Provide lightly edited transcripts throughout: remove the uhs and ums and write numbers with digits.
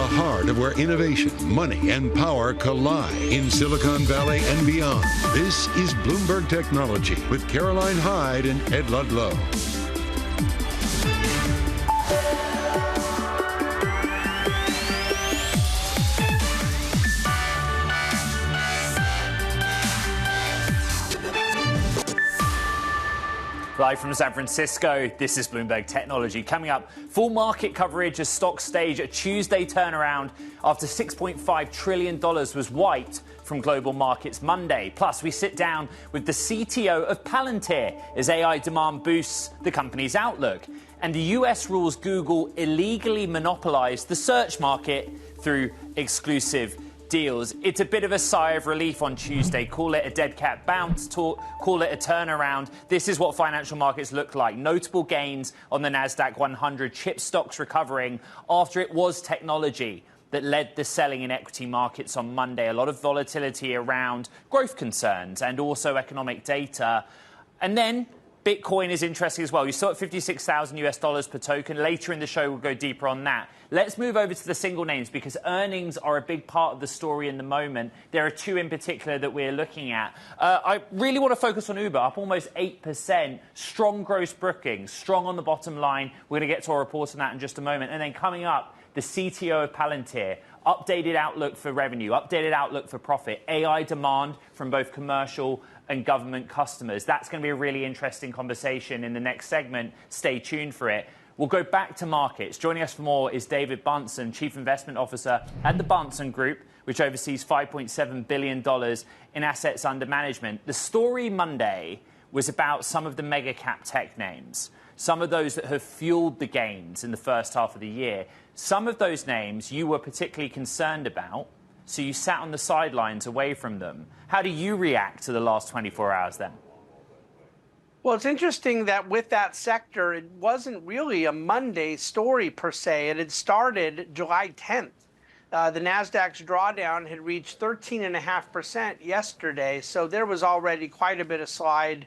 heart of where innovation, money, and power collide in Silicon Valley and beyond. This is Bloomberg Technology with Caroline Hyde and Ed Ludlow. Live from San Francisco, this is Bloomberg Technology. Coming up, full market coverage as stocks stage a Tuesday turnaround after $6.5 trillion was wiped from global markets Monday. Plus, we sit down with the CTO of Palantir as AI demand boosts the company's outlook. And the US rules Google illegally monopolized the search market through exclusive deals. It's a bit of a sigh of relief on Tuesday. Call it a dead cat bounce, call it a turnaround. This is what financial markets look like. Notable gains on the NASDAQ 100, chip stocks recovering after it was technology that led the selling in equity markets on Monday. A lot of volatility around growth concerns and also economic data. And then Bitcoin is interesting as well. You saw at $56,000 per token. Later in the show, we'll go deeper on that. Let's move over to the single names because earnings are a big part of the story in the moment. There are two in particular that we're looking at. I really want to focus on Uber, up almost 8%. Strong gross bookings, strong on the bottom line. We're going to get to our report on that in just a moment. And then coming up, the CTO of Palantir. Updated outlook for revenue, updated outlook for profit, AI demand from both commercial and government customers. That's going to be a really interesting conversation in the next segment. Stay tuned for it. We'll go back to markets. Joining us for more is David Bahnsen, Chief Investment Officer at the Bahnsen Group, which oversees $5.7 billion in assets under management. The story Monday was about some of the mega cap tech names, some of those that have fueled the gains in the first half of the year. Some of those names you were particularly concerned about, so you sat on the sidelines away from them. How do you react to the last 24 hours then? Well, it's interesting that with that sector, it wasn't really a Monday story per se. It had started July 10th. The NASDAQ's drawdown had reached 13.5% yesterday, so there was already quite a bit of slide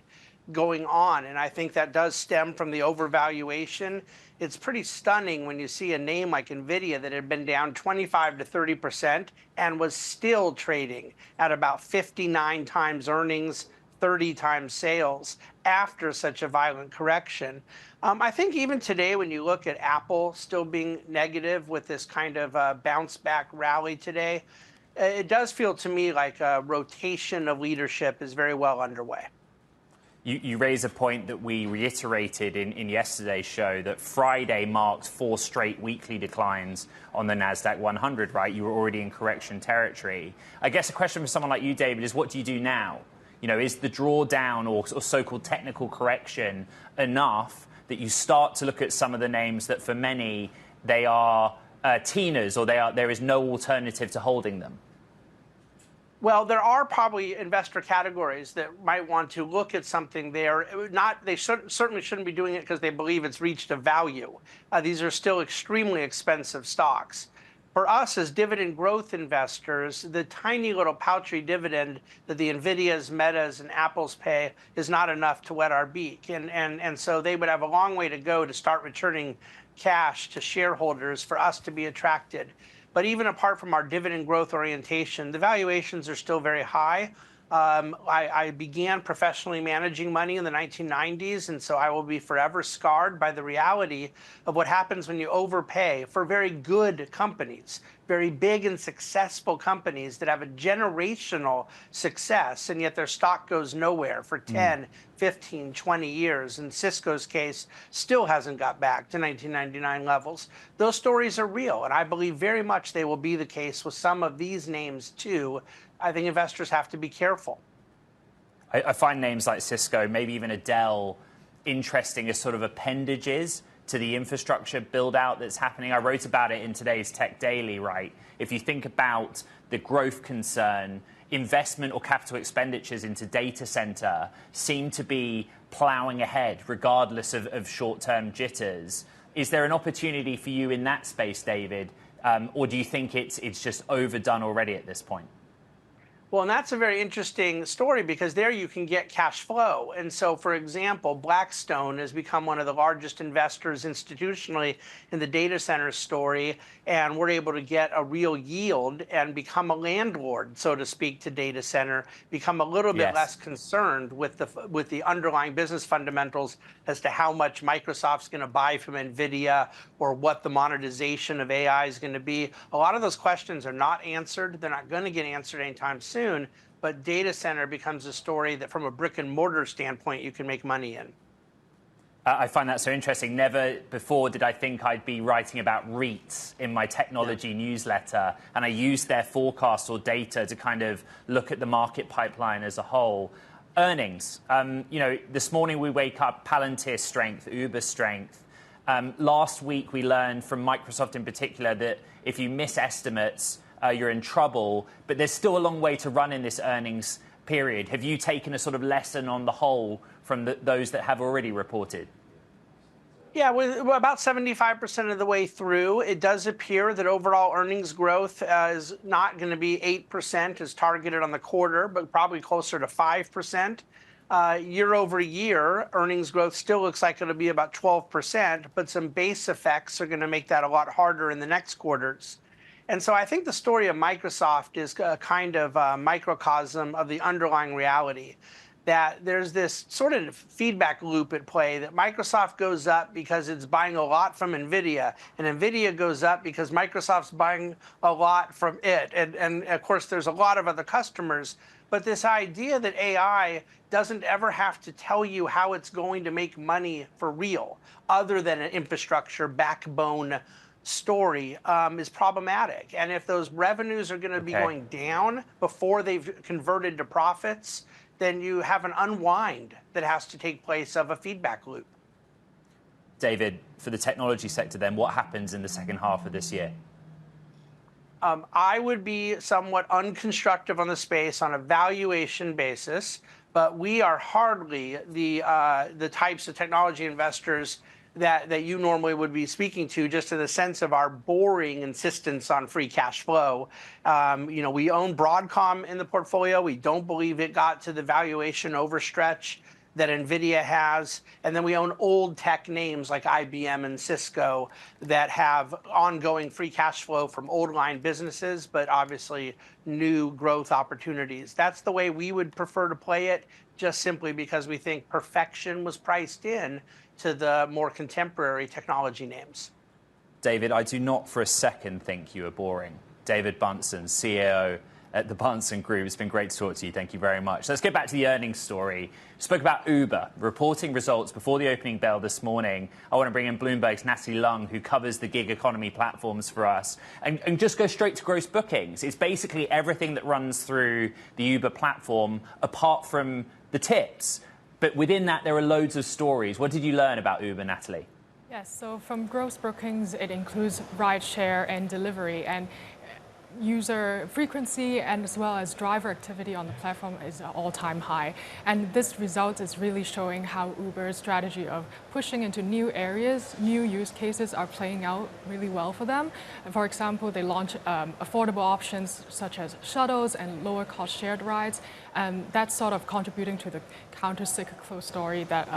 going on, and I think that does stem from the overvaluation. It's pretty stunning when you see a name like NVIDIA that had been down 25 to 30% and was still trading at about 59 times earnings, 30 times sales after such a violent correction. I think even today when you look at Apple still being negative with this kind of bounce back rally today, it does feel to me like a rotation of leadership is very well underway. You raise a point that we reiterated in yesterday's show, that Friday marked 4 straight weekly declines on the NASDAQ 100, right? You were already in correction territory. I guess a question for someone like you, David, is what do you do now? You know, is the drawdown or so-called technical correction enough that you start to look at some of the names that for many, they are teeners or there is no alternative to holding them? Well, there are probably investor categories that might want to look at something there. They certainly shouldn't be doing it because they believe it's reached a value. These are still extremely expensive stocks. For us as dividend growth investors, the tiny little paltry dividend that the NVIDIAs, Metas, and Apples pay is not enough to wet our beak. And so they would have a long way to go to start returning cash to shareholders for us to be attracted. But even apart from our dividend growth orientation, the valuations are still very high. I began professionally managing money in the 1990s, and so I will be forever scarred by the reality of what happens when you overpay for very good companies, very big and successful companies that have a generational success, and yet their stock goes nowhere for 10, 15, 20 years. In Cisco's case, still hasn't got back to 1999 levels. Those stories are real, and I believe very much they will be the case with some of these names too. I think investors have to be careful. I find names like Cisco, maybe even Dell, interesting as sort of appendages to the infrastructure build-out that's happening. I wrote about it in today's Tech Daily, right? If you think about the growth concern, investment or capital expenditures into data center seem to be plowing ahead regardless of short-term jitters. Is there an opportunity for you in that space, David? Or do you think it's just overdone already at this point? Well, and that's a very interesting story because there you can get cash flow. And so, for example, Blackstone has become one of the largest investors institutionally in the data center story, and we're able to get a real yield and become a landlord, so to speak, to data center, become a little bit less concerned with the underlying business fundamentals as to how much Microsoft's going to buy from NVIDIA or what the monetization of AI is going to be. A lot of those questions are not answered. They're not going to get answered anytime soon. But data center becomes a story that from a brick and mortar standpoint, you can make money in. I find that so interesting. Never before did I think I'd be writing about REITs in my technology newsletter, and I used their forecasts or data to kind of look at the market pipeline as a whole. Earnings. This morning we wake up, Palantir strength, Uber strength. Last week we learned from Microsoft in particular that if you miss estimates, you're in trouble, but there's still a long way to run in this earnings period. Have you taken a sort of lesson on the whole from those that have already reported? Yeah, we're about 75% of the way through. It does appear that overall earnings growth is not going to be 8% as targeted on the quarter, but probably closer to 5%. Year over year, earnings growth still looks like it'll be about 12%, but some base effects are going to make that a lot harder in the next quarters. And so I think the story of Microsoft is a kind of a microcosm of the underlying reality, that there's this sort of feedback loop at play, that Microsoft goes up because it's buying a lot from NVIDIA, and NVIDIA goes up because Microsoft's buying a lot from it. And of course, there's a lot of other customers. But this idea that AI doesn't ever have to tell you how it's going to make money for real, other than an infrastructure backbone story, is problematic. And if those revenues are going to be going down before they've converted to profits, then you have an unwind that has to take place of a feedback loop. David, for the technology sector then, what happens in the second half of this year? I would be somewhat unconstructive on the space on a valuation basis, but we are hardly the types of technology investors that you normally would be speaking to, just in the sense of our boring insistence on free cash flow. We own Broadcom in the portfolio. We don't believe it got to the valuation overstretch that NVIDIA has. And then we own old tech names like IBM and Cisco that have ongoing free cash flow from old line businesses, but obviously new growth opportunities. That's the way we would prefer to play it, just simply because we think perfection was priced in to the more contemporary technology names. David, I do not for a second think you are boring. David Bahnsen, CEO at the Bahnsen Group. It's been great to talk to you. Thank you very much. Let's get back to the earnings story. Spoke about Uber reporting results before the opening bell this morning. I want to bring in Bloomberg's Natalie Lung, who covers the gig economy platforms for us, and just go straight to gross bookings. It's basically everything that runs through the Uber platform, apart from the tips. But within that, there are loads of stories. What did you learn about Uber, Natalie? Yes, so from gross bookings, it includes rideshare and delivery. And user frequency and as well as driver activity on the platform is an all-time high. And this result is really showing how Uber's strategy of pushing into new areas, new use cases are playing out really well for them. For example, they launch affordable options such as shuttles and lower cost shared rides. And that's sort of contributing to the counter-cyclical story that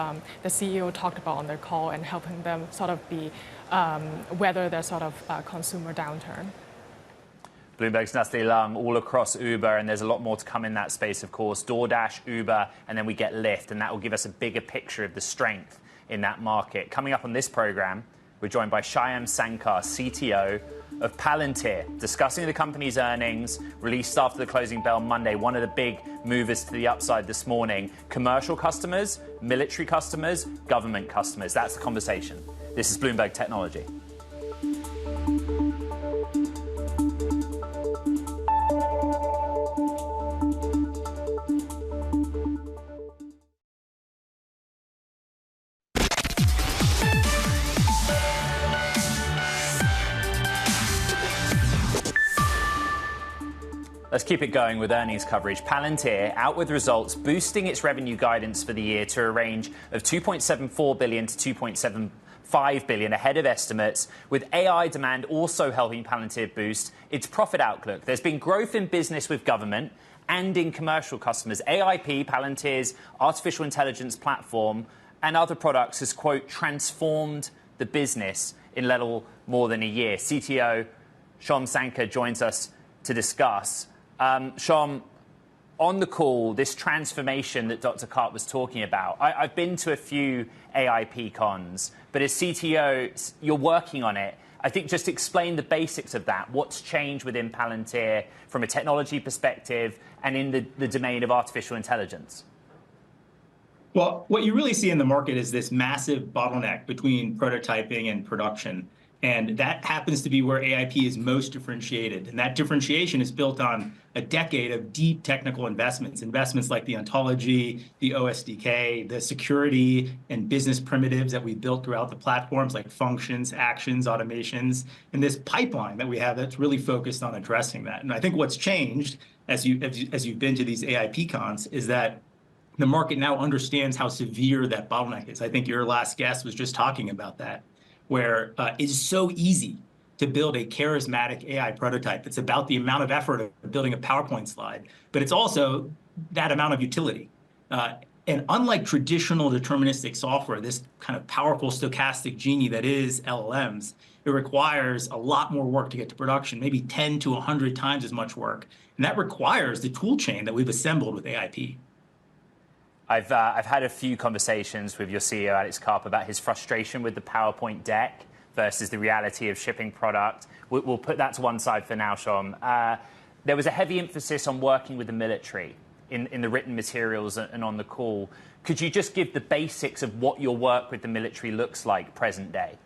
the CEO talked about on their call and helping them sort of weather their sort of consumer downturn. Bloomberg's Natalie Lung, all across Uber, and there's a lot more to come in that space, of course. DoorDash, Uber, and then we get Lyft, and that will give us a bigger picture of the strength in that market. Coming up on this program, we're joined by Shyam Sankar, CTO of Palantir, discussing the company's earnings released after the closing bell Monday. One of the big movers to the upside this morning. Commercial customers, military customers, government customers. That's the conversation. This is Bloomberg Technology. Let's keep it going with earnings coverage. Palantir out with results, boosting its revenue guidance for the year to a range of $2.74 billion to $2.75 billion, ahead of estimates, with AI demand also helping Palantir boost its profit outlook. There's been growth in business with government and in commercial customers. AIP, Palantir's artificial intelligence platform, and other products has, quote, transformed the business in little more than a year. CTO Shyam Sankar joins us to discuss. Shyam, on the call, this transformation that Dr. Karp was talking about, I've been to a few AIP cons, but as CTO, you're working on it. I think just explain the basics of that. What's changed within Palantir from a technology perspective and in the domain of artificial intelligence? Well, what you really see in the market is this massive bottleneck between prototyping and production. And that happens to be where AIP is most differentiated. And that differentiation is built on a decade of deep technical investments like the ontology, the OSDK, the security and business primitives that we built throughout the platforms like functions, actions, automations, and this pipeline that we have that's really focused on addressing that. And I think what's changed as you've been to these AIP cons is that the market now understands how severe that bottleneck is. I think your last guest was just talking about that, where it's so easy to build a charismatic AI prototype. It's about the amount of effort of building a PowerPoint slide, but it's also that amount of utility. And unlike traditional deterministic software, this kind of powerful stochastic genie that is LLMs, it requires a lot more work to get to production, maybe 10 to 100 times as much work. And that requires the tool chain that we've assembled with AIP. I've had a few conversations with your CEO, Alex Karp, about his frustration with the PowerPoint deck versus the reality of shipping product. We'll put that to one side for now, Shyam. There was a heavy emphasis on working with the military in the written materials and on the call. Could you just give the basics of what your work with the military looks like present day?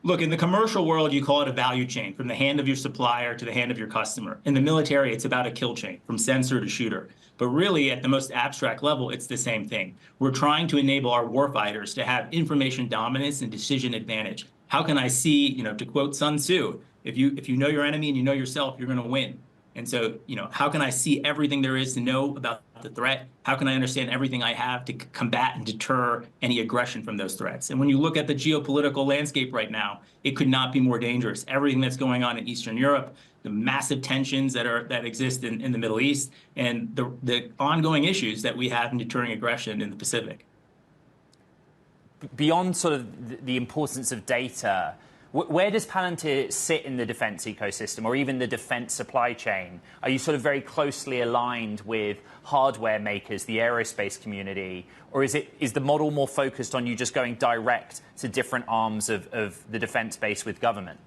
Look, in the commercial world, you call it a value chain, from the hand of your supplier to the hand of your customer. In the military, it's about a kill chain, from sensor to shooter. But really, at the most abstract level, it's the same thing. We're trying to enable our warfighters to have information dominance and decision advantage. How can I see, to quote Sun Tzu, if you know your enemy and you know yourself, you're going to win. And so, how can I see everything there is to know about the threat? How can I understand everything I have to combat and deter any aggression from those threats? And when you look at the geopolitical landscape right now, it could not be more dangerous. Everything that's going on in Eastern Europe, the massive tensions that exist in the Middle East, and the ongoing issues that we have in deterring aggression in the Pacific. Beyond sort of the importance of data, where does Palantir sit in the defense ecosystem or even the defense supply chain? Are you sort of very closely aligned with hardware makers, the aerospace community, or is the model more focused on you just going direct to different arms of the defense base with government?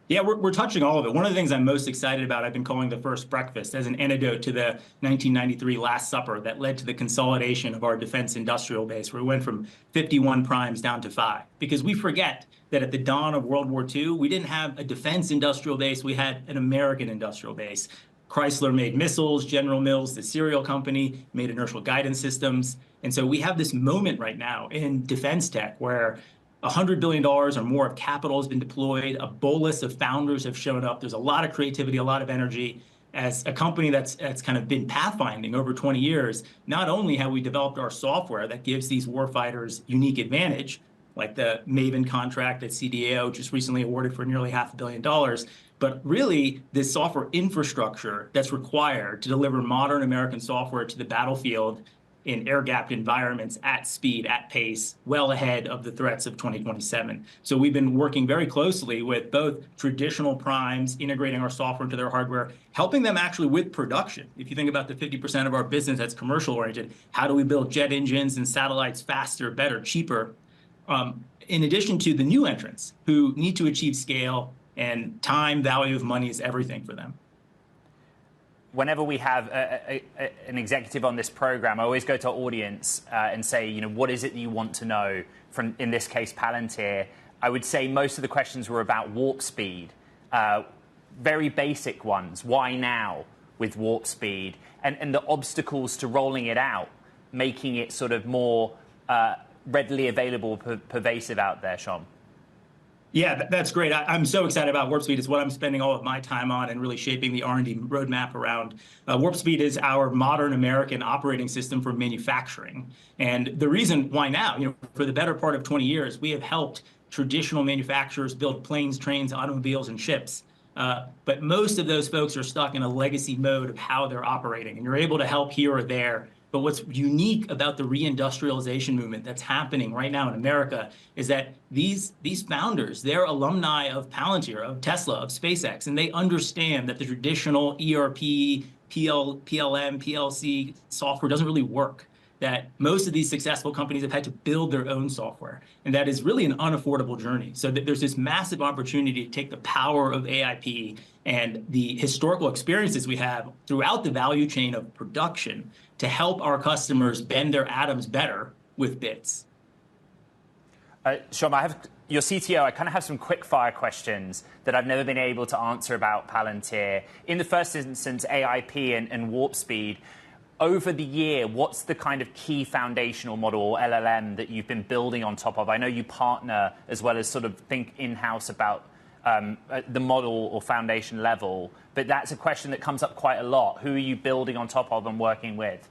Yeah, we're touching all of it. One of the things I'm most excited about, I've been calling the first breakfast as an antidote to the 1993 Last Supper that led to the consolidation of our defense industrial base, where we went from 51 primes down to 5. Because we forget that at the dawn of World War II, we didn't have a defense industrial base, we had an American industrial base. Chrysler made missiles, General Mills, the cereal company, made inertial guidance systems. And so we have this moment right now in defense tech where $100 billion or more of capital has been deployed. A bolus of founders have shown up. There's a lot of creativity, a lot of energy. As a company that's kind of been pathfinding over 20 years, not only have we developed our software that gives these warfighters unique advantage, like the Maven contract that CDAO just recently awarded for nearly $500 million, but really this software infrastructure that's required to deliver modern American software to the battlefield in air-gapped environments at speed, at pace, well ahead of the threats of 2027. So we've been working very closely with both traditional primes, integrating our software into their hardware, helping them actually with production. If you think about the 50% of our business that's commercial-oriented, how do we build jet engines and satellites faster, better, cheaper? In addition to the new entrants who need to achieve scale, and time, value of money is everything for them. Whenever we have an executive on this program, I always go to our audience and say, what is it that you want to know from, in this case, Palantir? I would say most of the questions were about warp speed, very basic ones. Why now with warp speed? And the obstacles to rolling it out, making it sort of more readily available, pervasive out there, Shyam. Yeah, that's great. I'm so excited about Warp Speed. It's what I'm spending all of my time on and really shaping the R&D roadmap around. Warp Speed is our modern American operating system for manufacturing. And the reason why now, for the better part of 20 years, we have helped traditional manufacturers build planes, trains, automobiles, and ships. But most of those folks are stuck in a legacy mode of how they're operating, and you're able to help here or there. But what's unique about the reindustrialization movement that's happening right now in America is that these founders, they're alumni of Palantir, of Tesla, of SpaceX, and they understand that the traditional ERP, PLM, PLC software doesn't really work, that most of these successful companies have had to build their own software, and that is really an unaffordable journey. So that there's this massive opportunity to take the power of AIP and the historical experiences we have throughout the value chain of production to help our customers bend their atoms better with bits. Shyam, your CTO, I kind of have some quick fire questions that I've never been able to answer about Palantir. In the first instance, AIP and warp speed. Over the year, what's the kind of key foundational model or LLM that you've been building on top of? I know you partner as well as sort of think in-house about the model or foundation level, but that's a question that comes up quite a lot. Who are you building on top of and working with?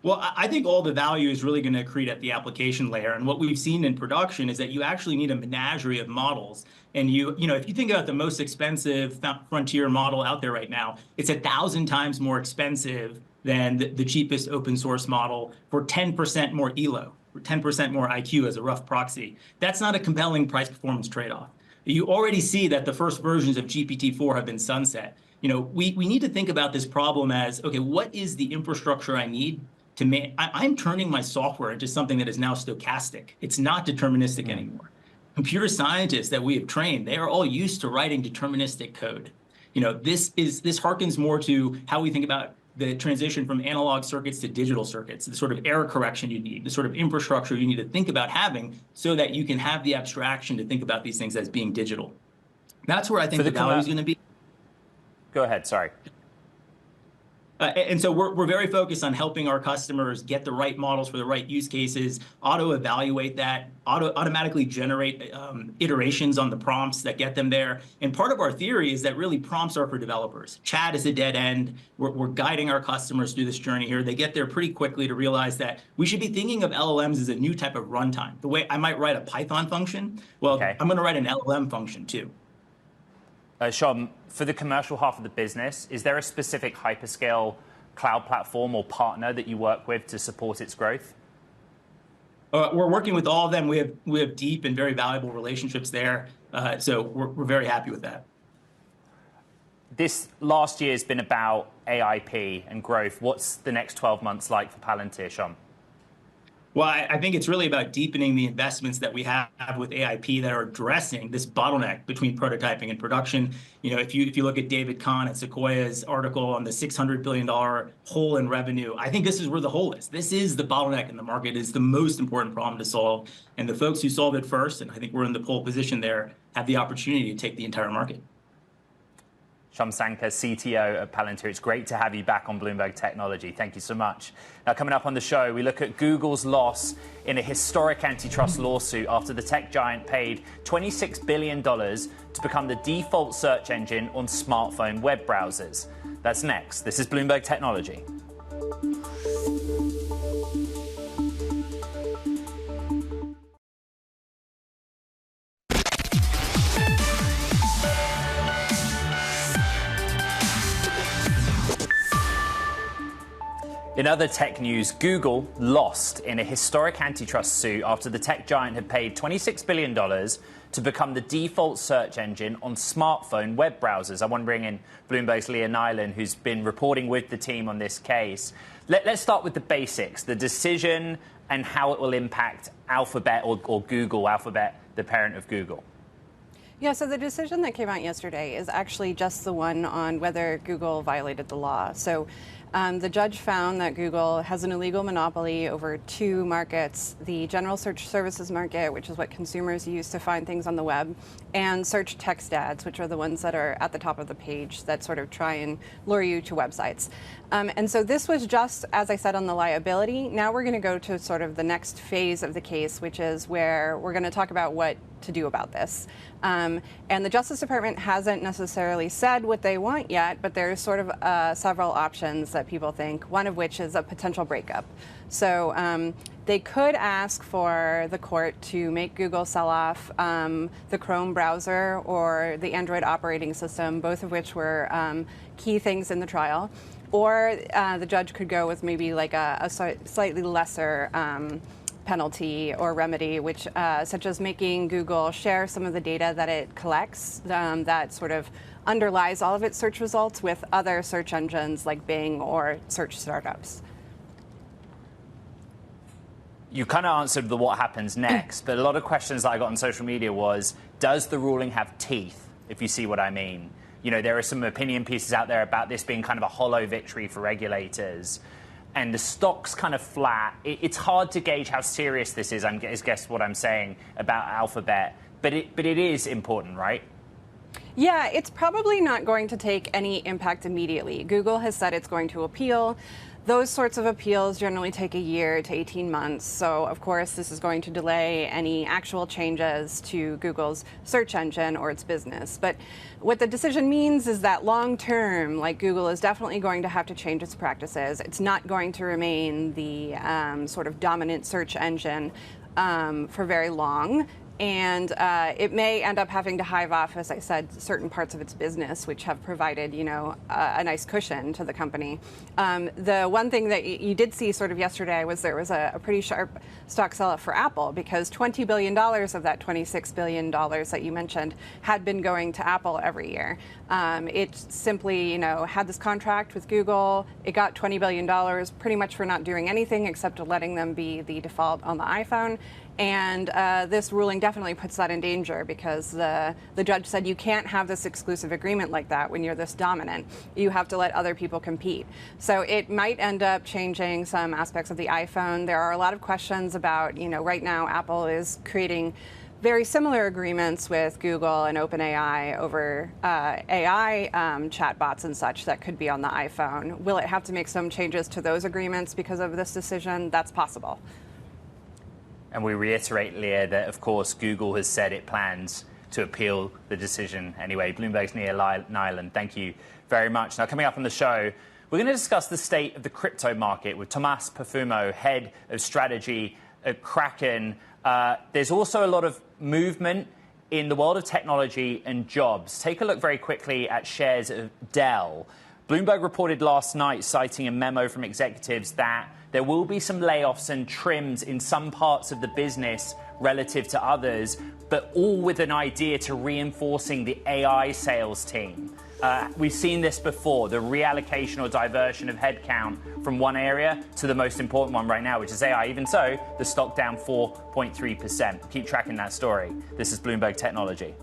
Well, I think all the value is really going to accrete at the application layer. And what we've seen in production is that you actually need a menagerie of models. And you know, if you think about the most expensive frontier model out there right now, it's 1,000 times more expensive than the cheapest open source model for 10% more ELO, or 10% more IQ as a rough proxy. That's not a compelling price performance trade-off. You already see that the first versions of GPT-4 have been sunset. You know, we need to think about this problem as, okay, what is the infrastructure I need to make? I'm turning my software into something that is now stochastic. It's not deterministic anymore. Computer scientists that we have trained, they are all used to writing deterministic code. You know, this harkens more to how we think about the transition from analog circuits to digital circuits, the sort of error correction you need, the sort of infrastructure you need to think about having so that you can have the abstraction to think about these things as being digital. That's where I think the value is going to be. Go ahead, sorry. And so we're very focused on helping our customers get the right models for the right use cases, auto-evaluate that, automatically generate iterations on the prompts that get them there. And part of our theory is that really prompts are for developers. Chat is a dead end. We're guiding our customers through this journey here. They get there pretty quickly to realize that we should be thinking of LLMs as a new type of runtime. The way I might write a Python function, well, okay, I'm going to write an LLM function too. Shyam, for the commercial half of the business, is there a specific hyperscale cloud platform or partner that you work with to support its growth? We're working with all of them. We have deep and very valuable relationships there. So we're very happy with that. This last year has been about AIP and growth. What's the next 12 months like for Palantir, Shyam? Well, I think it's really about deepening the investments that we have with AIP that are addressing this bottleneck between prototyping and production. You know, if you look at David Kahn at Sequoia's article on the $600 billion hole in revenue, I think this is where the hole is. This is the bottleneck in the market. It's the most important problem to solve. And the folks who solve it first, and I think we're in the pole position there, have the opportunity to take the entire market. Shyam Sankar, CTO of Palantir. It's great to have you back on Bloomberg Technology. Thank you so much. Now, coming up on the show, we look at Google's loss in a historic antitrust lawsuit after the tech giant paid $26 billion to become the default search engine on smartphone web browsers. That's next. This is Bloomberg Technology. In other tech news, Google lost in a historic antitrust suit after the tech giant had paid $26 billion to become the default search engine on smartphone web browsers. I want to bring in Bloomberg's Leah Nyland, who's been reporting with the team on this case. Let's start with the basics, the decision and how it will impact Alphabet or Google, Alphabet, the parent of Google. Yeah, so the decision that came out yesterday is actually just the one on whether Google violated the law. So the judge found that Google has an illegal monopoly over two markets, the general search services market, which is what consumers use to find things on the web, and search text ads, which are the ones that are at the top of the page that sort of try and lure you to websites. And so this was just, as I said, on the liability. Now we're going to go to sort of the next phase of the case, which is where we're going to talk about what to do about this. And the Justice Department hasn't necessarily said what they want yet, but there's sort of several options that people think, one of which is a potential breakup. So They could ask for the court to make Google sell off the Chrome browser or the Android operating system, both of which were key things in the trial. Or the judge could go with maybe like a slightly lesser penalty or remedy, which such as making Google share some of the data that it collects that sort of underlies all of its search results with other search engines like Bing or search startups. You kind of answered the what happens next, but a lot of questions that I got on social media was, does the ruling have teeth, if you see what I mean? You know, there are some opinion pieces out there about this being kind of a hollow victory for regulators. And the stock's kind of flat. It's hard to gauge how serious this is, I guess what I'm saying about Alphabet. But it is important, right? Yeah, it's probably not going to take any impact immediately. Google has said it's going to appeal. Those sorts of appeals generally take a year to 18 months. So, of course, this is going to delay any actual changes to Google's search engine or its business. But what the decision means is that long term, like, Google is definitely going to have to change its practices. It's not going to remain the sort of dominant search engine for very long. And it may end up having to hive off, as I said, certain parts of its business, which have provided, you know, a nice cushion to the company. The one thing that you did see sort of yesterday was there was a pretty sharp stock sell-off for Apple, because $20 billion of that $26 billion that you mentioned had been going to Apple every year. It simply, you know, had this contract with Google. It got $20 billion pretty much for not doing anything except letting them be the default on the iPhone. And this ruling definitely puts that in danger, because the judge said you can't have this exclusive agreement like that when you're this dominant. You have to let other people compete. So it might end up changing some aspects of the iPhone. There are a lot of questions about, you know, right now Apple is creating very similar agreements with Google and OpenAI over AI chatbots and such that could be on the iPhone. Will it have to make some changes to those agreements because of this decision? That's possible. And we reiterate, Leah, that, of course, Google has said it plans to appeal the decision anyway. Bloomberg's Leah Nyland, thank you very much. Now, coming up on the show, we're going to discuss the state of the crypto market with Tomas Perfumo, head of strategy at Kraken. There's also a lot of movement in the world of technology and jobs. Take a look very quickly at shares of Dell. Bloomberg reported last night, citing a memo from executives, that there will be some layoffs and trims in some parts of the business relative to others, but all with an idea to reinforcing the AI sales team. We've seen this before, the reallocation or diversion of headcount from one area to the most important one right now, which is AI. Even so, the stock down 4.3%. Keep tracking that story. This is Bloomberg Technology.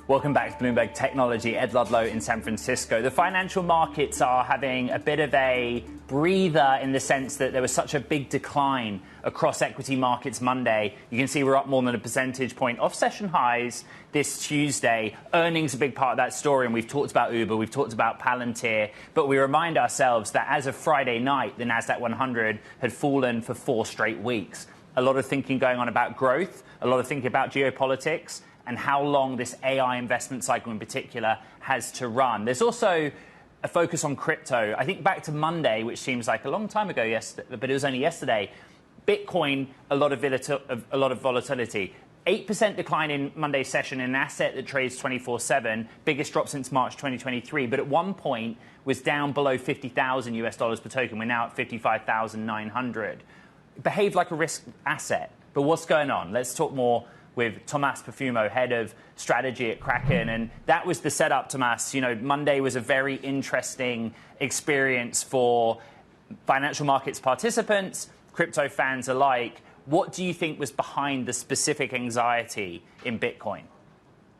Welcome back to Bloomberg Technology. Ed Ludlow in San Francisco. The financial markets are having a bit of a breather in the sense that there was such a big decline across equity markets Monday. You can see we're up more than a percentage point off session highs this Tuesday. Earnings a big part of that story, and we've talked about Uber, we've talked about Palantir, but we remind ourselves that as of Friday night, the Nasdaq 100 had fallen for 4 straight weeks. A lot of thinking going on about growth, a lot of thinking about geopolitics, and how long this AI investment cycle in particular has to run. There's also a focus on crypto. I think back to Monday, which seems like a long time ago, but it was only yesterday. Bitcoin, a lot of volatility. 8% decline in Monday's session in an asset that trades 24/7, biggest drop since March 2023. But at one point was down below $50,000 per token. We're now at 55,900. Behaved like a risk asset. But what's going on? Let's talk more with Tomas Perfumo, head of strategy at Kraken. And that was the setup, Tomas. You know, Monday was a very interesting experience for financial markets participants, crypto fans alike. What do you think was behind the specific anxiety in Bitcoin?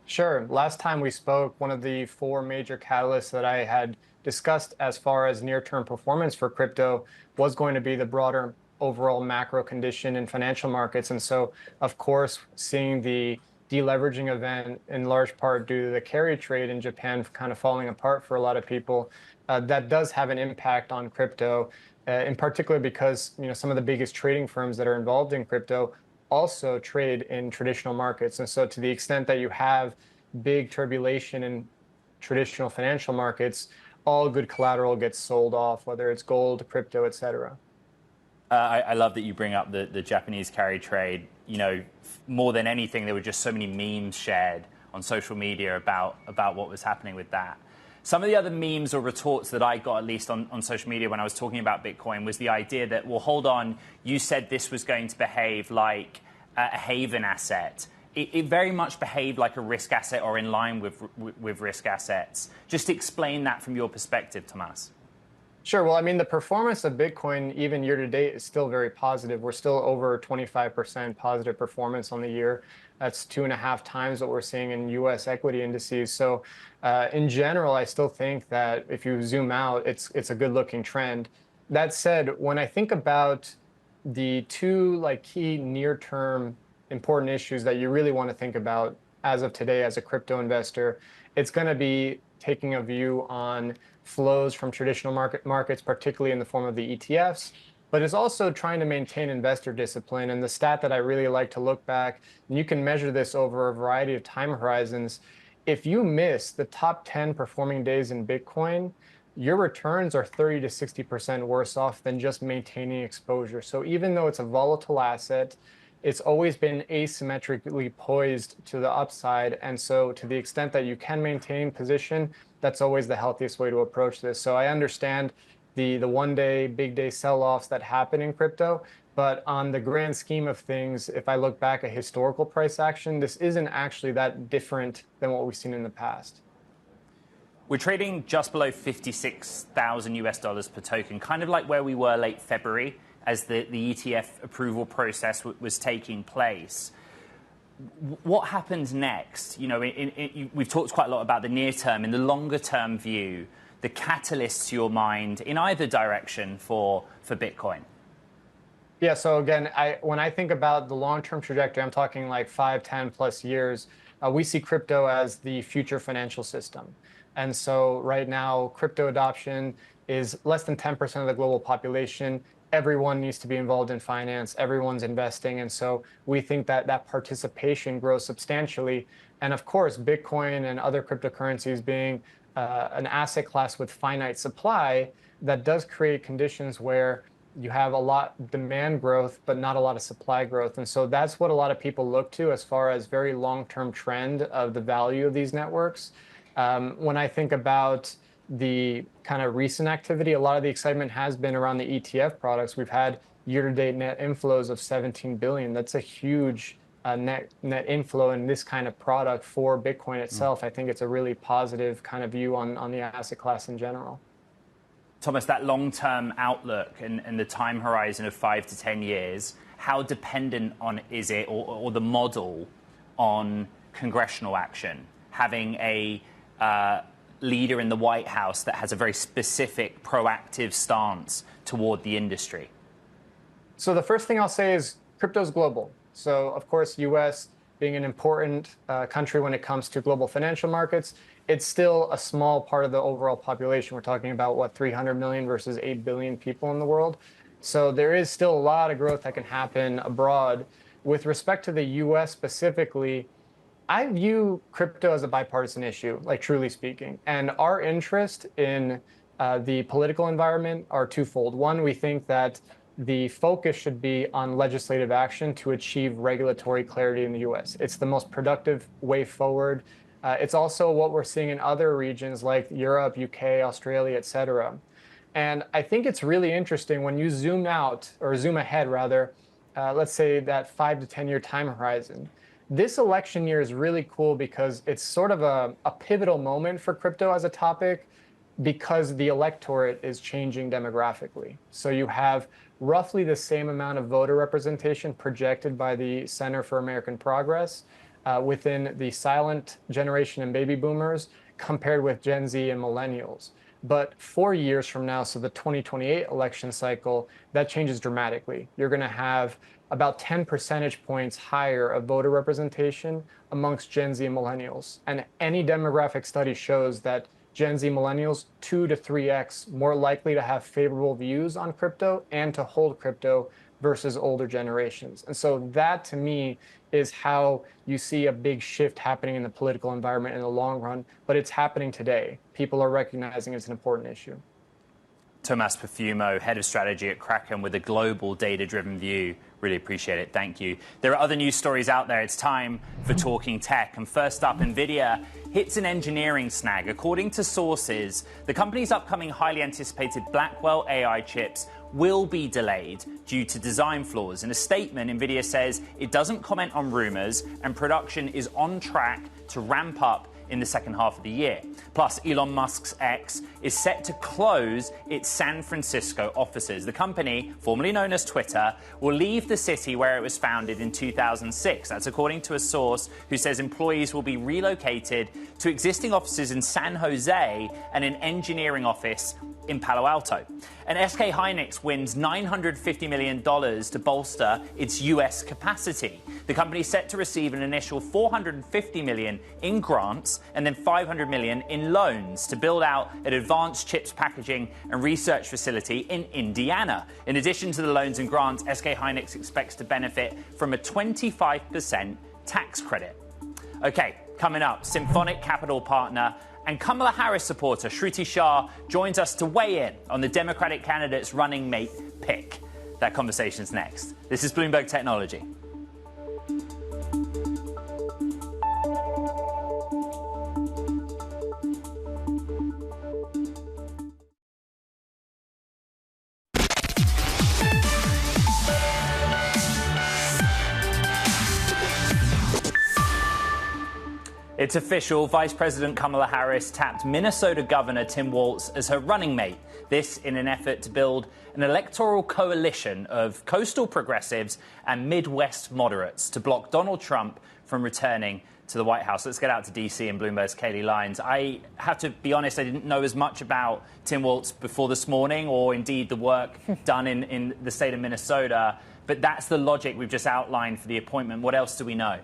Sure. Last time we spoke, one of the 4 major catalysts that I had discussed as far as near-term performance for crypto was going to be the broader overall macro condition in financial markets. And so, of course, seeing the deleveraging event in large part due to the carry trade in Japan kind of falling apart for a lot of people, that does have an impact on crypto, in particular because some of the biggest trading firms that are involved in crypto also trade in traditional markets. And so to the extent that you have big turbulation in traditional financial markets, all good collateral gets sold off, whether it's gold, crypto, et cetera. I love that you bring up the Japanese carry trade. More than anything, there were just so many memes shared on social media about what was happening with that. Some of the other memes or retorts that I got, at least on social media when I was talking about Bitcoin, was the idea that, well, hold on, you said this was going to behave like a haven asset. It very much behaved like a risk asset or in line with risk assets. Just explain that from your perspective, Tomas. Sure. Well, I mean, the performance of Bitcoin, even year to date, is still very positive. We're still over 25% positive performance on the year. That's 2.5 times what we're seeing in U.S. equity indices. So in general, I still think that if you zoom out, it's a good looking trend. That said, when I think about the two key near term important issues that you really want to think about as of today as a crypto investor, it's going to be taking a view on flows from traditional markets, particularly in the form of the ETFs, but it's also trying to maintain investor discipline. And the stat that I really like to look back, and you can measure this over a variety of time horizons, if you miss the top 10 performing days in Bitcoin, your returns are 30 to 60% worse off than just maintaining exposure. So even though it's a volatile asset, it's always been asymmetrically poised to the upside. And so to the extent that you can maintain position, that's always the healthiest way to approach this. So I understand the one day, big day sell-offs that happen in crypto, but on the grand scheme of things, if I look back at historical price action, this isn't actually that different than what we've seen in the past. We're trading just below 56,000 US dollars per token, kind of like where we were late February as the ETF approval process was taking place. What happens next? We've talked quite a lot about the near term. In the longer term view, the catalysts to your mind in either direction for Bitcoin? Yeah, so again, when I think about the long-term trajectory, I'm talking like 5, 10 plus years, we see crypto as the future financial system. And so right now, crypto adoption is less than 10% of the global population. Everyone needs to be involved in finance. Everyone's investing. And so we think that participation grows substantially. And of course, Bitcoin and other cryptocurrencies being an asset class with finite supply, that does create conditions where you have a lot demand growth, but not a lot of supply growth. And so that's what a lot of people look to as far as very long-term trend of the value of these networks. When I think about the kind of recent activity, a lot of the excitement has been around the ETF products. We've had year-to-date net inflows of 17 billion. That's a huge net inflow in this kind of product for Bitcoin itself. I think it's a really positive kind of view on the asset class in general. Thomas, that long-term outlook and the time horizon of 5 to 10 years, how dependent on is it, or the model, on congressional action? Having a leader in the White House that has a very specific, proactive stance toward the industry? So the first thing I'll say is crypto's global. So of course, US being an important country when it comes to global financial markets, it's still a small part of the overall population. We're talking about, 300 million versus 8 billion people in the world. So there is still a lot of growth that can happen abroad. With respect to the US specifically, I view crypto as a bipartisan issue, truly speaking. And our interest in the political environment are twofold. One, we think that the focus should be on legislative action to achieve regulatory clarity in the US. It's the most productive way forward. It's also what we're seeing in other regions like Europe, UK, Australia, et cetera. And I think it's really interesting when you zoom out, or zoom ahead rather, let's say that 5 to 10 year time horizon. This election year is really cool because it's sort of a pivotal moment for crypto as a topic because the electorate is changing demographically. So you have roughly the same amount of voter representation projected by the Center for American Progress within the silent generation and baby boomers compared with Gen Z and millennials. But 4 years from now, so the 2028 election cycle, that changes dramatically. You're going to have about 10 percentage points higher of voter representation amongst Gen Z and millennials. And any demographic study shows that Gen Z millennials 2 to 3x more likely to have favorable views on crypto and to hold crypto versus older generations. And so that, to me, is how you see a big shift happening in the political environment in the long run. But it's happening today. People are recognizing it's an important issue. Tomas Perfumo, head of strategy at Kraken, with a global data-driven view. Really appreciate it. Thank you. There are other news stories out there. It's time for Talking Tech. And first up, NVIDIA hits an engineering snag. According to sources, the company's upcoming highly anticipated Blackwell AI chips will be delayed due to design flaws. In a statement, NVIDIA says it doesn't comment on rumors and production is on track to ramp up in the second half of the year. Plus, Elon Musk's X is set to close its San Francisco offices. The company, formerly known as Twitter, will leave the city where it was founded in 2006. That's according to a source who says employees will be relocated to existing offices in San Jose and an engineering office in Palo Alto. And SK Hynix wins $950 million to bolster its US capacity. The company is set to receive an initial $450 million in grants and then $500 million in loans to build out an advanced chips packaging and research facility in Indiana. In addition to the loans and grants, SK Hynix expects to benefit from a 25% tax credit. Okay, coming up, Symphonic Capital partner and Kamala Harris supporter Shruti Shah joins us to weigh in on the Democratic candidate's running mate pick. That conversation's next. This is Bloomberg Technology. It's official. Vice President Kamala Harris tapped Minnesota Governor Tim Walz as her running mate. This in an effort to build an electoral coalition of coastal progressives and Midwest moderates to block Donald Trump from returning to the White House. Let's get out to D.C. and Bloomberg's Katie Lyons. I have to be honest, I didn't know as much about Tim Walz before this morning, or indeed the work done in the state of Minnesota. But that's the logic we've just outlined for the appointment. What else do we know?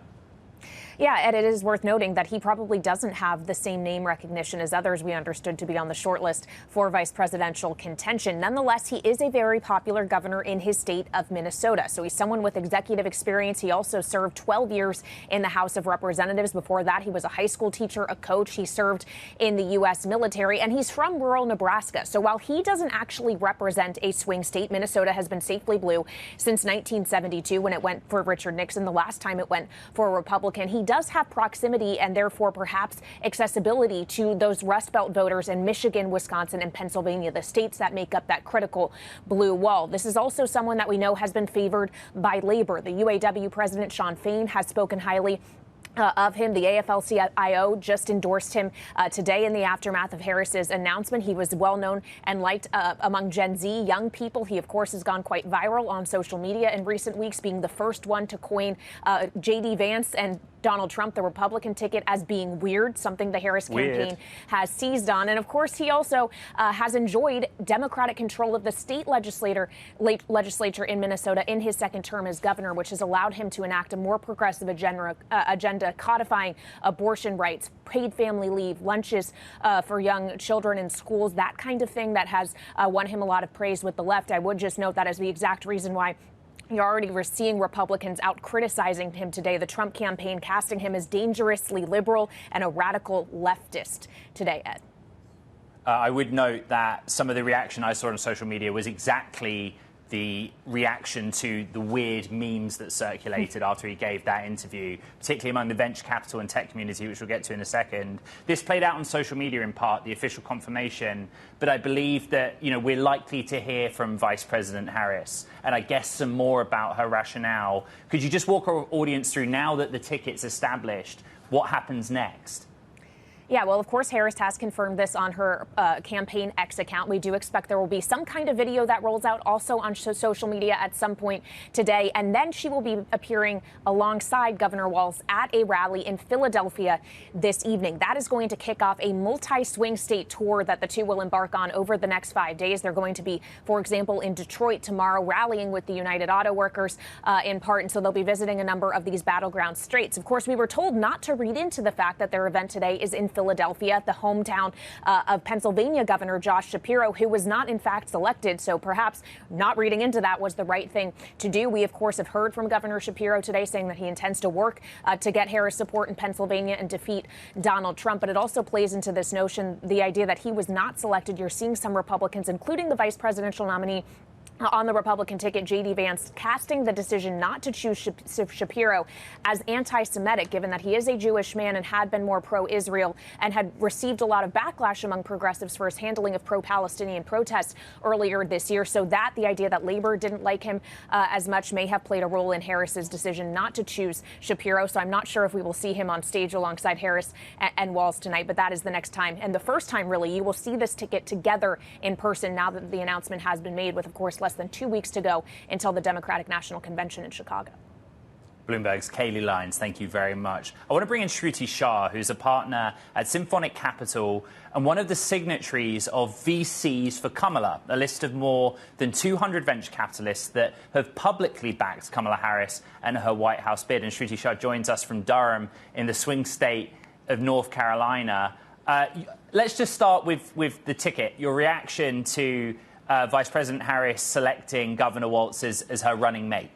Yeah, Ed, it is worth noting that he probably doesn't have the same name recognition as others we understood to be on the shortlist for vice presidential contention. Nonetheless, he is a very popular governor in his state of Minnesota. So he's someone with executive experience. He also served 12 years in the House of Representatives. Before that, he was a high school teacher, a coach. He served in the U.S. military, and he's from rural Nebraska. So while he doesn't actually represent a swing state, Minnesota has been safely blue since 1972 when it went for Richard Nixon. The last time it went for a Republican. He does have proximity and therefore perhaps accessibility to those Rust Belt voters in Michigan, Wisconsin, and Pennsylvania, the states that make up that critical blue wall. This is also someone that we know has been favored by labor. The UAW president, Shawn Fain, has spoken highly of him. The AFL-CIO just endorsed him today in the aftermath of Harris's announcement. He was well known and liked among Gen Z young people. He, of course, has gone quite viral on social media in recent weeks, being the first one to coin J.D. Vance and Donald Trump, the Republican ticket, as being weird, something the Harris campaign has seized on. And of course, he also has enjoyed Democratic control of the state legislature in Minnesota in his second term as governor, which has allowed him to enact a more progressive agenda codifying abortion rights, paid family leave, lunches for young children in schools, that kind of thing that has won him a lot of praise with the left. I would just note that as the exact reason why you're already seeing Republicans out criticizing him today. The Trump campaign casting him as dangerously liberal and a radical leftist today, Ed. I would note that some of the reaction I saw on social media was exactly the reaction to the weird memes that circulated after he gave that interview, particularly among the venture capital and tech community, which we'll get to in a second. This played out on social media in part, the official confirmation, but I believe that, we're likely to hear from Vice President Harris, and I guess some more about her rationale. Could you just walk our audience through, now that the ticket's established, what happens next? Yeah, well, of course, Harris has confirmed this on her campaign X account. We do expect there will be some kind of video that rolls out also on social media at some point today. And then she will be appearing alongside Governor Walz at a rally in Philadelphia this evening. That is going to kick off a multi-swing state tour that the two will embark on over the next 5 days. They're going to be, for example, in Detroit tomorrow, rallying with the United Auto Workers in part. And so they'll be visiting a number of these battleground states. Of course, we were told not to read into the fact that their event today is in Philadelphia, the hometown of Pennsylvania Governor Josh Shapiro, who was not in fact selected. So perhaps not reading into that was the right thing to do. We, of course, have heard from Governor Shapiro today saying that he intends to work to get Harris support in Pennsylvania and defeat Donald Trump. But it also plays into this notion, the idea that he was not selected. You're seeing some Republicans, including the vice presidential nominee on the Republican ticket, J.D. Vance, casting the decision not to choose Shapiro as anti-Semitic, given that he is a Jewish man and had been more pro-Israel and had received a lot of backlash among progressives for his handling of pro-Palestinian protests earlier this year. So that the idea that labor didn't like him as much may have played a role in Harris's decision not to choose Shapiro. So I'm not sure if we will see him on stage alongside Harris and Walz tonight, but that is the next time. And the first time, really, you will see this ticket together in person now that the announcement has been made, with, of course, less than 2 weeks to go until the Democratic National Convention in Chicago. Bloomberg's Kayleigh Lyons, thank you very much. I want to bring in Shruti Shah, who's a partner at Symphonic Capital and one of the signatories of VCs for Kamala, a list of more than 200 venture capitalists that have publicly backed Kamala Harris and her White House bid. And Shruti Shah joins us from Durham in the swing state of North Carolina. Let's just start with the ticket, your reaction to Vice President Harris selecting Governor Walz as her running mate.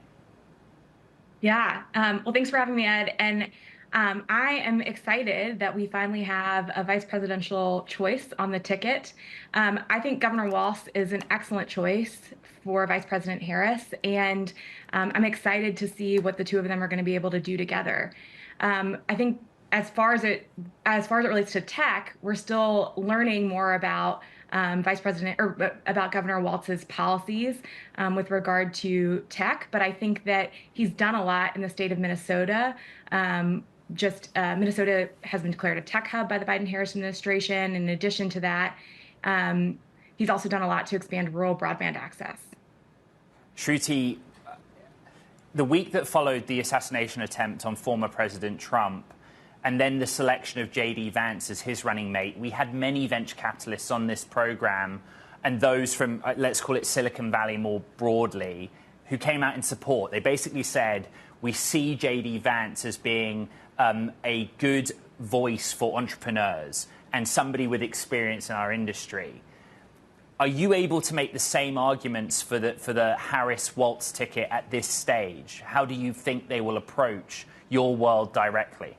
Yeah. Well, thanks for having me, Ed. And I am excited that we finally have a vice presidential choice on the ticket. I think Governor Walz is an excellent choice for Vice President Harris, and I'm excited to see what the two of them are going to be able to do together. I think as far as it relates to tech, we're still learning more about about Governor Walz's policies with regard to tech. But I think that he's done a lot in the state of Minnesota. Minnesota has been declared a tech hub by the Biden-Harris administration. In addition to that, he's also done a lot to expand rural broadband access. Shruti, the week that followed the assassination attempt on former President Trump, and then the selection of J.D. Vance as his running mate, we had many venture capitalists on this program, and those from, let's call it Silicon Valley more broadly, who came out in support. They basically said, we see J.D. Vance as being a good voice for entrepreneurs and somebody with experience in our industry. Are you able to make the same arguments for the Harris-Walz ticket at this stage? How do you think they will approach your world directly?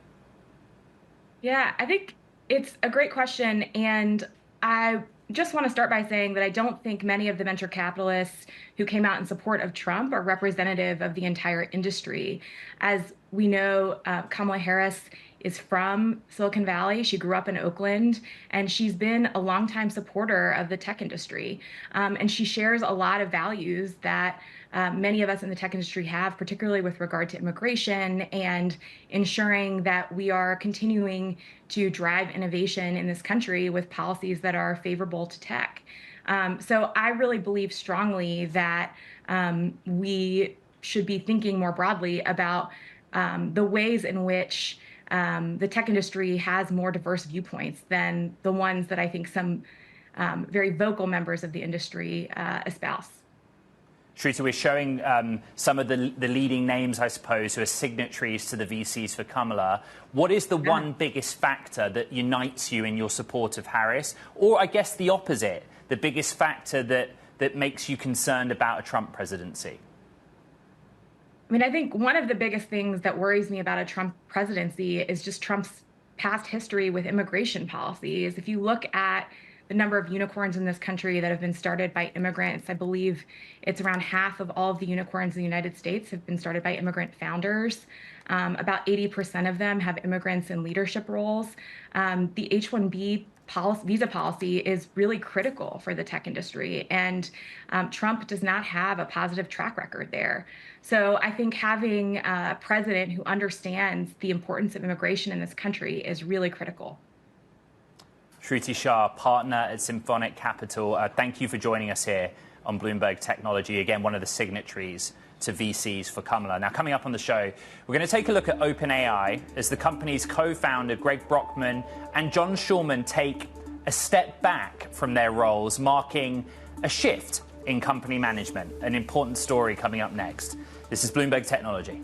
Yeah, I think it's a great question. And I just want to start by saying that I don't think many of the venture capitalists who came out in support of Trump are representative of the entire industry. As we know, Kamala Harris is from Silicon Valley. She grew up in Oakland, and she's been a longtime supporter of the tech industry. And she shares a lot of values that many of us in the tech industry have, particularly with regard to immigration and ensuring that we are continuing to drive innovation in this country with policies that are favorable to tech. So I really believe strongly that we should be thinking more broadly about the ways in which the tech industry has more diverse viewpoints than the ones that I think some very vocal members of the industry espouse. Shruti, we're showing some of the leading names, I suppose, who are signatories to the VCs for Kamala. What is the one biggest factor that unites you in your support of Harris? Or I guess the opposite, the biggest factor that makes you concerned about a Trump presidency? I mean, I think one of the biggest things that worries me about a Trump presidency is just Trump's past history with immigration policies. If you look at the number of unicorns in this country that have been started by immigrants, I believe it's around half of all of the unicorns in the United States have been started by immigrant founders. About 80% of them have immigrants in leadership roles. The H-1B visa policy is really critical for the tech industry, and Trump does not have a positive track record there. So I think having a president who understands the importance of immigration in this country is really critical. Shruti Shah, partner at Symphonic Capital, thank you for joining us here on Bloomberg Technology. Again, one of the signatories to VCs for Kamala. Now, coming up on the show, we're going to take a look at OpenAI as the company's co-founder, Greg Brockman, and John Schulman take a step back from their roles, marking a shift in company management. An important story coming up next. This is Bloomberg Technology.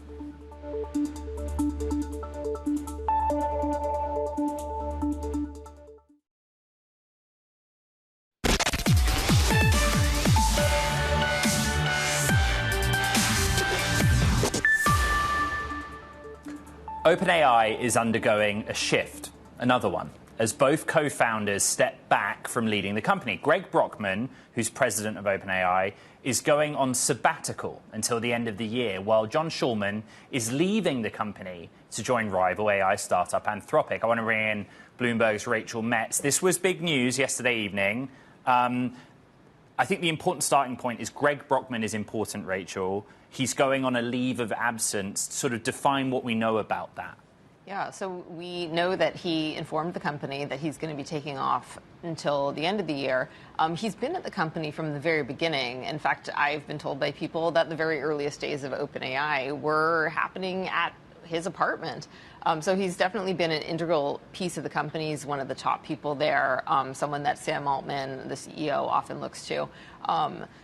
OpenAI is undergoing a shift, another one, as both co-founders step back from leading the company. Greg Brockman, who's president of OpenAI, is going on sabbatical until the end of the year, while John Schulman is leaving the company to join rival AI startup Anthropic. I want to bring in Bloomberg's Rachel Metz. This was big news yesterday evening. I think the important starting point is Greg Brockman is important, Rachel. He's going on a leave of absence. Sort of define what we know about that. Yeah, so we know that he informed the company that he's going to be taking off until the end of the year. He's been at the company from the very beginning. In fact, I've been told by people that the very earliest days of OpenAI were happening at his apartment. So he's definitely been an integral piece of the company. He's one of the top people there, someone that Sam Altman, the CEO, often looks to.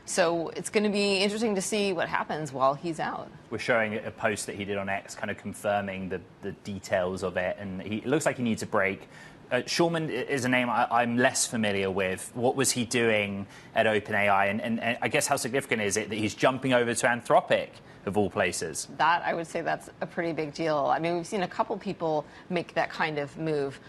So it's going to be interesting to see what happens while he's out. We're showing a post that he did on X kind of confirming the details of it, and it looks like he needs a break. Schulman is a name I'm less familiar with. What was he doing at OpenAI? And I guess how significant is it that he's jumping over to Anthropic, of all places? That, I would say that's a pretty big deal. I mean, we've seen a couple people make that kind of move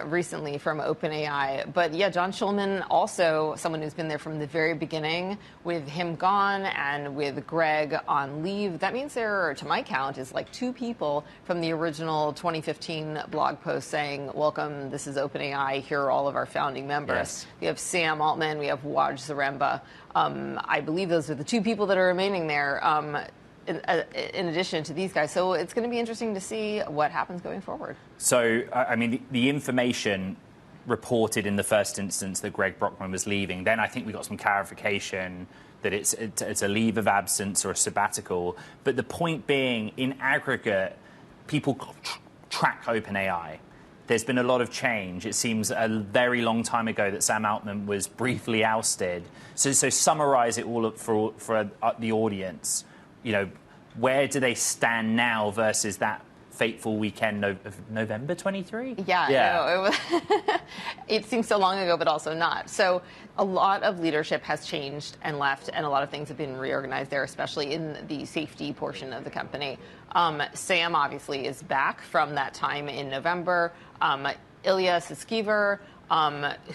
recently from OpenAI. But yeah, John Schulman, also someone who's been there from the very beginning, with him gone and with Greg on leave. That means there, to my count, is like 2 people from the original 2015 blog post saying, welcome, this is OpenAI, here are all of our founding members. Yes. We have Sam Altman, we have Waj Zaremba. I believe those are the 2 people that are remaining there. In addition to these guys. So it's going to be interesting to see what happens going forward. So, I mean, the information reported in the first instance that Greg Brockman was leaving, then I think we got some clarification that it's a leave of absence or a sabbatical. But the point being, in aggregate, people track OpenAI. There's been a lot of change. It seems a very long time ago that Sam Altman was briefly ousted. So summarize it all up for the audience. You know, where do they stand now versus that fateful weekend of November 23? Yeah. No, it seems so long ago, but also not. So a lot of leadership has changed and left, and a lot of things have been reorganized there, especially in the safety portion of the company. Sam obviously is back from that time in November. Ilya Sutskever,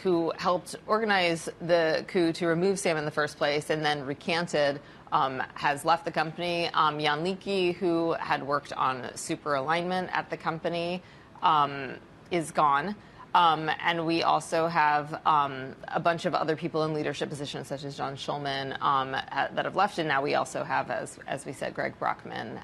who helped organize the coup to remove Sam in the first place and then recanted, has left the company. Jan Leakey, who had worked on super alignment at the company, is gone. And we also have a bunch of other people in leadership positions, such as John Schulman, that have left. And now we also have, as we said, Greg Brockman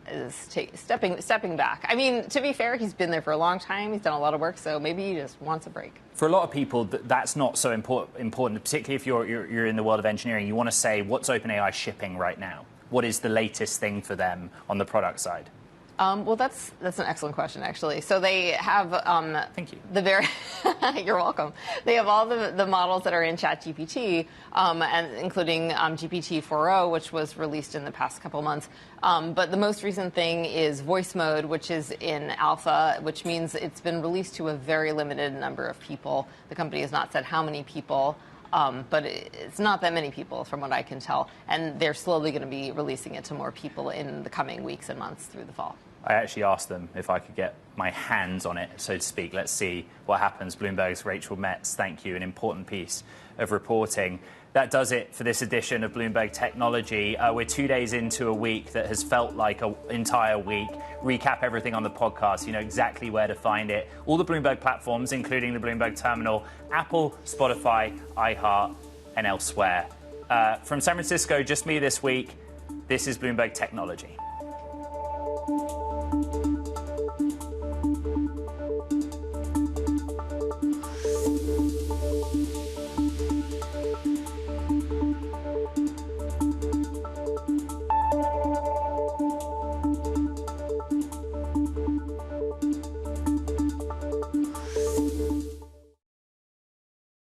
is stepping back. I mean, to be fair, he's been there for a long time. He's done a lot of work, so maybe he just wants a break. For a lot of people, that's not so important, particularly if you're in the world of engineering. You want to say, what's OpenAI shipping right now? What is the latest thing for them on the product side? Well, that's an excellent question, actually. So they have Thank you. You're welcome. They have all the models that are in ChatGPT, and including GPT-4o, which was released in the past couple months. But the most recent thing is voice mode, which is in alpha, which means it's been released to a very limited number of people. The company has not said how many people. But it's not that many people, from what I can tell. And they're slowly going to be releasing it to more people in the coming weeks and months through the fall. I actually asked them if I could get my hands on it, so to speak. Let's see what happens. Bloomberg's Rachel Metz, thank you. An important piece of reporting. That does it for this edition of Bloomberg Technology. We're 2 days into a week that has felt like an entire week. Recap everything on the podcast. You know exactly where to find it. All the Bloomberg platforms, including the Bloomberg Terminal, Apple, Spotify, iHeart, and elsewhere. From San Francisco, just me this week. This is Bloomberg Technology.